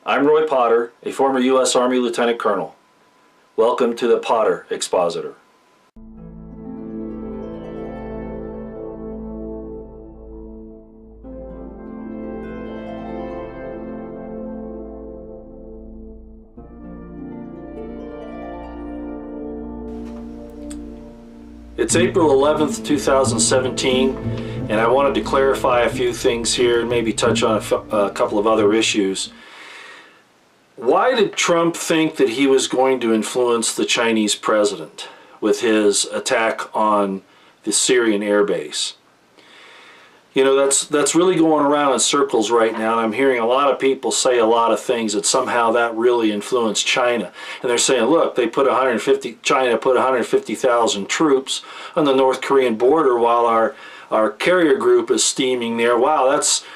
I'm Roy Potter, a former U.S. Army Lieutenant Colonel. Welcome to the Potter Expositor. It's April 11th, 2017, and I wanted to clarify a few things here and maybe touch on a couple of other issues. Why did Trump think that he was going to influence the Chinese president with his attack on the Syrian airbase? You know, that's really going around in circles right now, and I'm hearing a lot of people say a lot of things that somehow that really influenced China. And they're saying, look, China put 150,000 troops on the North Korean border while our carrier group is steaming there. Wow,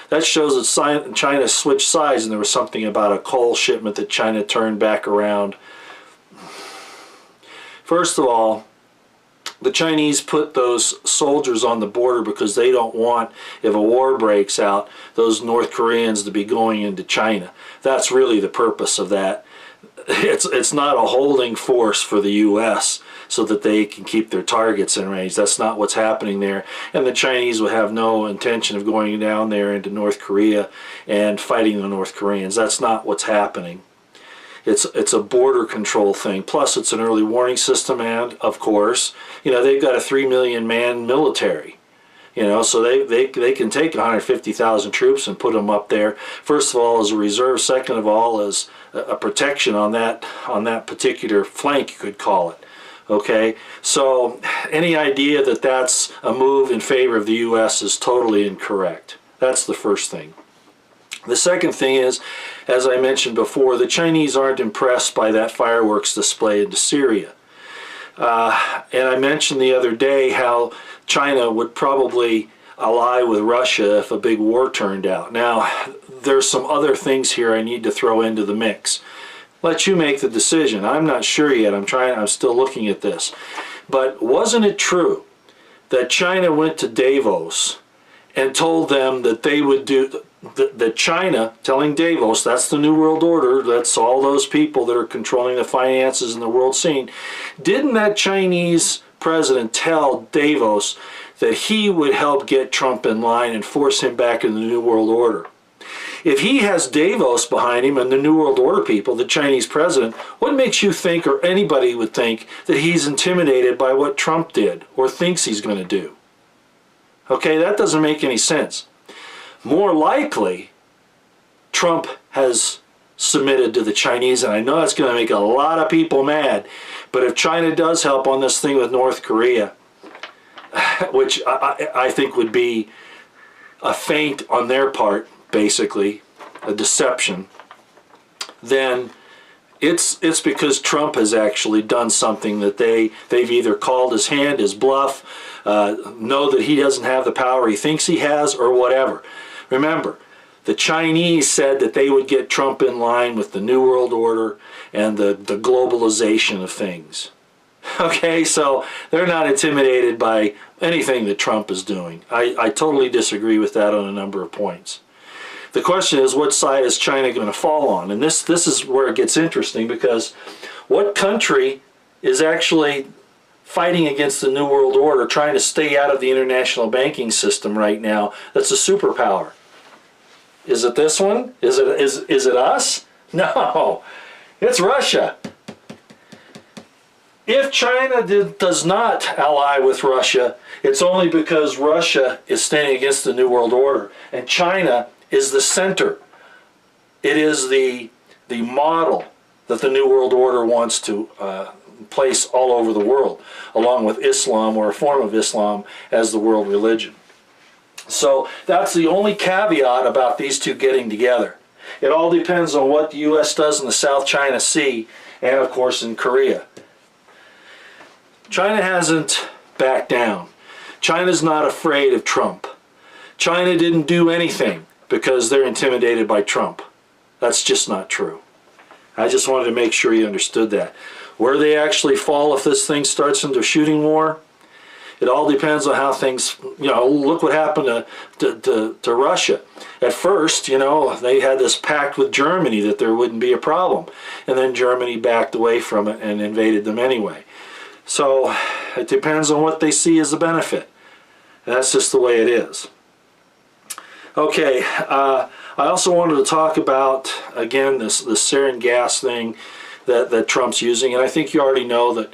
that shows that China switched sides, and there was something about a coal shipment that China turned back around. First of all, the Chinese put those soldiers on the border because they don't want, if a war breaks out, those North Koreans to be going into China. That's really the purpose of that. It's not a holding force for the U.S. so that they can keep their targets in range. That's not what's happening there. And the Chinese would have no intention of going down there into North Korea and fighting the North Koreans. That's not what's happening. It's a border control thing. Plus, it's an early warning system, and of course, you know, they've got a 3 million man military. You know, so they can take 150,000 troops and put them up there. First of all, as a reserve. Second of all, as a protection on that particular flank, you could call it. Okay, so any idea that that's a move in favor of the U.S. is totally incorrect. That's the first thing. The second thing is, as I mentioned before, the Chinese aren't impressed by that fireworks display into Syria. And I mentioned the other day how China would probably ally with Russia if a big war turned out. Now, there's some other things here I need to throw into the mix. Let you make the decision. I'm not sure yet. I'm still looking at this. But wasn't it true that China went to Davos and told them that they would do, that China, telling Davos, that's the New World Order, that's all those people that are controlling the finances in the world scene, didn't that Chinese president tell Davos that he would help get Trump in line and force him back in the New World Order? If he has Davos behind him and the New World Order people, the Chinese president, what makes you think, or anybody would think, that he's intimidated by what Trump did or thinks he's going to do? Okay, that doesn't make any sense. More likely, Trump has submitted to the Chinese, and I know that's going to make a lot of people mad, but if China does help on this thing with North Korea, which I think would be a feint on their part, basically, a deception, then it's because Trump has actually done something that they've either called his hand, his bluff, know that he doesn't have the power he thinks he has, or whatever. Remember, the Chinese said that they would get Trump in line with the New World Order and the globalization of things. Okay, so they're not intimidated by anything that Trump is doing. I totally disagree with that on a number of points. The question is, what side is China going to fall on? And this is where it gets interesting, because what country is actually fighting against the New World Order, trying to stay out of the international banking system right now, that's a superpower? Is it this one? Is it us? No, it's Russia. If China does not ally with Russia, it's only because Russia is standing against the New World Order, and China is the center. It is the model that the New World Order wants to place all over the world, along with Islam, or a form of Islam, as the world religion. So that's the only caveat about these two getting together. It all depends on what the U.S. does in the South China Sea, and of course in Korea. China hasn't backed down. China's not afraid of Trump. China didn't do anything because they're intimidated by Trump. That's just not true. I just wanted to make sure you understood that. Where they actually fall if this thing starts into a shooting war It all depends on how things, you know, look what happened to Russia. At first, you know, they had this pact with Germany that there wouldn't be a problem. And then Germany backed away from it and invaded them anyway. So it depends on what they see as a benefit. And that's just the way it is. Okay, I also wanted to talk about, again, this sarin gas thing that Trump's using. And I think you already know that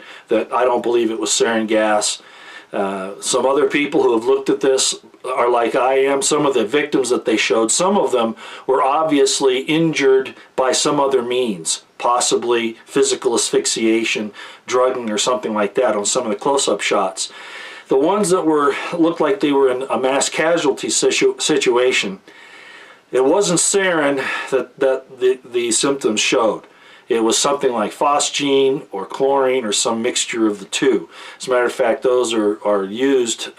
I don't believe it was sarin gas. Some other people who have looked at this are like I am. Some of the victims that they showed, some of them were obviously injured by some other means, possibly physical asphyxiation, drugging, or something like that on some of the close-up shots. The ones that looked like they were in a mass casualty situation, it wasn't sarin that the symptoms showed. It was something like phosgene or chlorine or some mixture of the two. As a matter of fact, those are used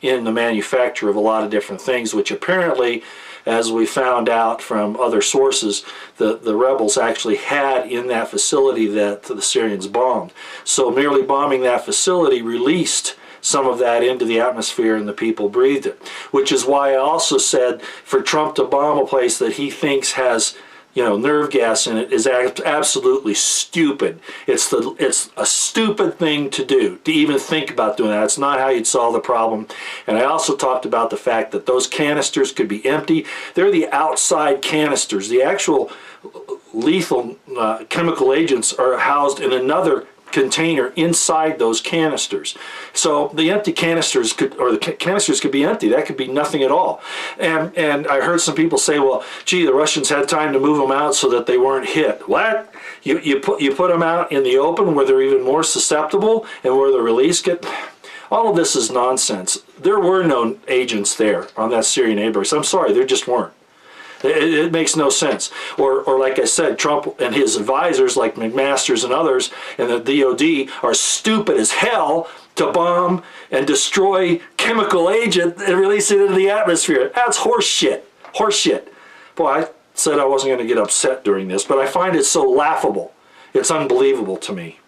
in the manufacture of a lot of different things, which apparently, as we found out from other sources, the rebels actually had in that facility that the Syrians bombed. So merely bombing that facility released some of that into the atmosphere and the people breathed it. Which is why I also said for Trump to bomb a place that he thinks has, you know, nerve gas in it is absolutely stupid. It's a stupid thing to do, to even think about doing that. It's not how you'd solve the problem. And I also talked about the fact that those canisters could be empty. They're the outside canisters. The actual lethal chemical agents are housed in another container inside those canisters. So the empty canisters canisters could be empty. That could be nothing at all. And I heard some people say, well, gee, the Russians had time to move them out so that they weren't hit. What? You put them out in the open where they're even more susceptible and where the release get... All of this is nonsense. There were no agents there on that Syrian air base. I'm sorry, there just weren't. It makes no sense. Or like I said, Trump and his advisors like McMaster's and others and the DOD are stupid as hell to bomb and destroy chemical agent and release it into the atmosphere. That's horse shit. Horse shit. Boy, I said I wasn't going to get upset during this, but I find it so laughable. It's unbelievable to me.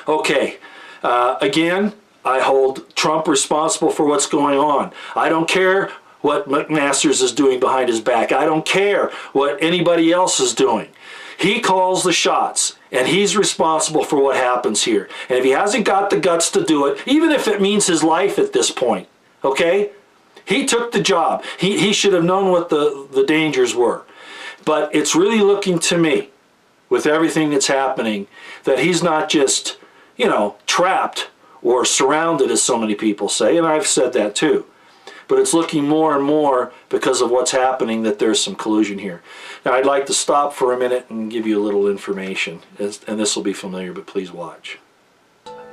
Okay, again, I hold Trump responsible for what's going on. I don't care what McMaster's is doing behind his back. I don't care what anybody else is doing. He calls the shots, and he's responsible for what happens here. And if he hasn't got the guts to do it, even if it means his life at this point, okay? He took the job. He should have known what the dangers were. But it's really looking to me, with everything that's happening, that he's not just, you know, trapped or surrounded, as so many people say, and I've said that too. But it's looking more and more, because of what's happening, that there's some collusion here. Now, I'd like to stop for a minute and give you a little information, and this will be familiar, but please watch.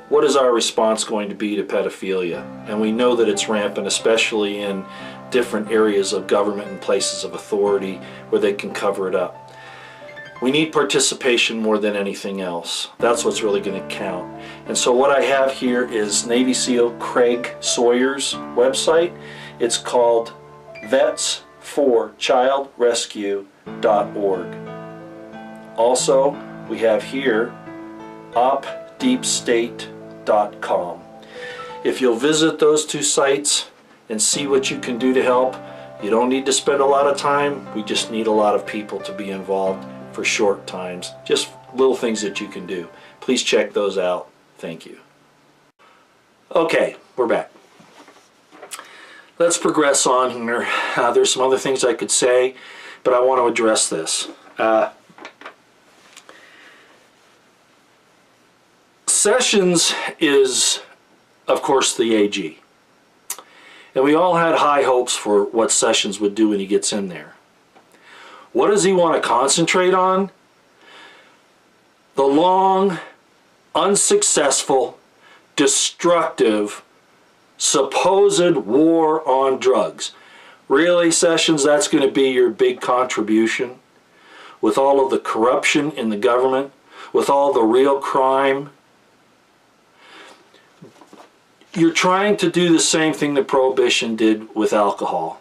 What is our response going to be to pedophilia? And we know that it's rampant, especially in different areas of government and places of authority where they can cover it up. We need participation more than anything else. That's what's really going to count. And so what I have here is Navy SEAL Craig Sawyer's website. It's called vetsforchildrescue.org. Also, we have here opdeepstate.com. If you'll visit those two sites and see what you can do to help, you don't need to spend a lot of time. We just need a lot of people to be involved for short times. Just little things that you can do. Please check those out. Thank you. Okay, we're back. Let's progress on here. There's some other things I could say, but I want to address this. Sessions is, of course, the AG. And we all had high hopes for what Sessions would do when he gets in there. What does he want to concentrate on? The long, unsuccessful, destructive, supposed war on drugs. Really, Sessions, that's going to be your big contribution? With all of the corruption in the government, with all the real crime? You're trying to do the same thing that Prohibition did with alcohol.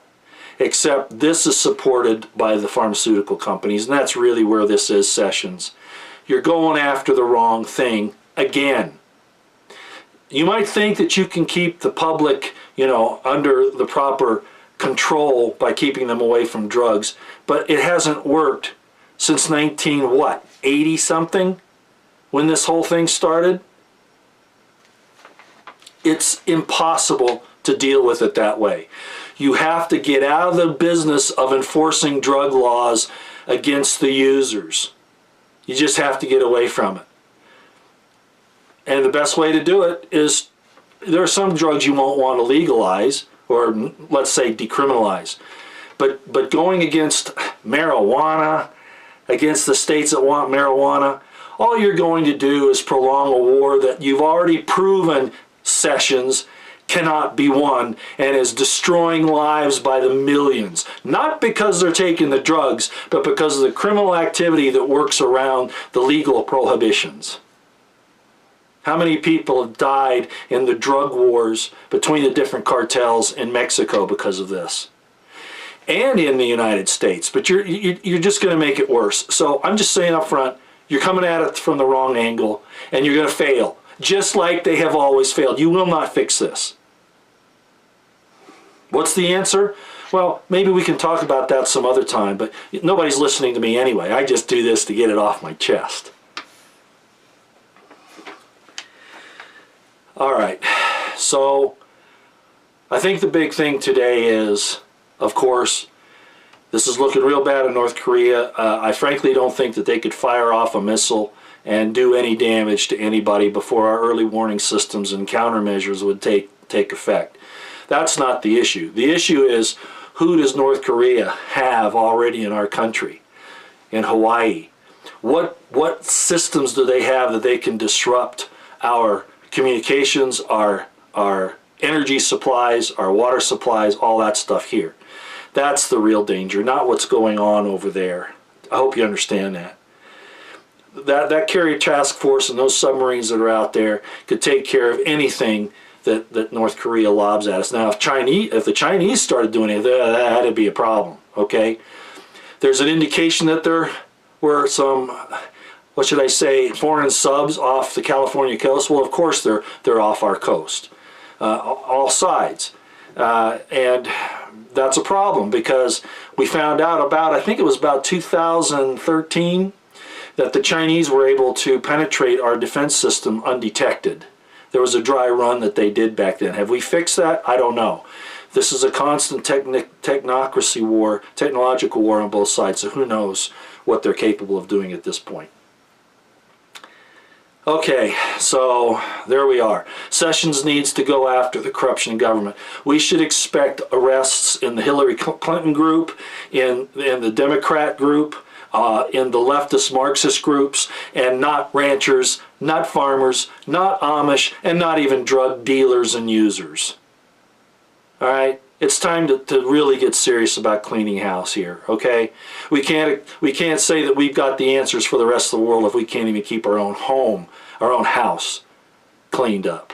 Except this is supported by the pharmaceutical companies, and that's really where this is, Sessions. You're going after the wrong thing again. You might think that you can keep the public, you know, under the proper control by keeping them away from drugs, but it hasn't worked since 80 something, when this whole thing started. It's impossible to deal with it that way. You have to get out of the business of enforcing drug laws against the users. You just have to get away from it. And the best way to do it is, there are some drugs you won't want to legalize, or let's say decriminalize. But going against marijuana, against the states that want marijuana, all you're going to do is prolong a war that you've already proven, Sessions, cannot be won, and is destroying lives by the millions. Not because they're taking the drugs, but because of the criminal activity that works around the legal prohibitions. How many people have died in the drug wars between the different cartels in Mexico because of this? And in the United States. But you're just going to make it worse. So I'm just saying up front, you're coming at it from the wrong angle, and you're going to fail. Just like they have always failed. You will not fix this. What's the answer? Well, maybe we can talk about that some other time, but nobody's listening to me anyway. I just do this to get it off my chest. All right, so I think the big thing today is, of course, this is looking real bad in North Korea. I frankly don't think that they could fire off a missile and do any damage to anybody before our early warning systems and countermeasures would take effect. That's not the issue. The issue is, who does North Korea have already in our country, in Hawaii? What systems do they have that they can disrupt our communications, our energy supplies, our water supplies, all that stuff here? That's the real danger, not what's going on over there. I hope you understand that. That carrier task force and those submarines that are out there could take care of anything that North Korea lobs at us. Now, if the Chinese started doing it, that'd be a problem, okay? There's an indication that there were some, what should I say, foreign subs off the California coast. Well, of course they're off our coast, all sides. And that's a problem, because we found out about, I think it was about 2013, that the Chinese were able to penetrate our defense system undetected. There was a dry run that they did back then. Have we fixed that? I don't know. This is a constant technocracy war, technological war on both sides, so who knows what they're capable of doing at this point. Okay, so there we are. Sessions needs to go after the corruption in government. We should expect arrests in the Hillary Clinton group, in the Democrat group, in the leftist Marxist groups, and not ranchers, not farmers, not Amish, and not even drug dealers and users. All right? It's time to really get serious about cleaning house here, okay? We can't say that we've got the answers for the rest of the world if we can't even keep our own home, our own house cleaned up.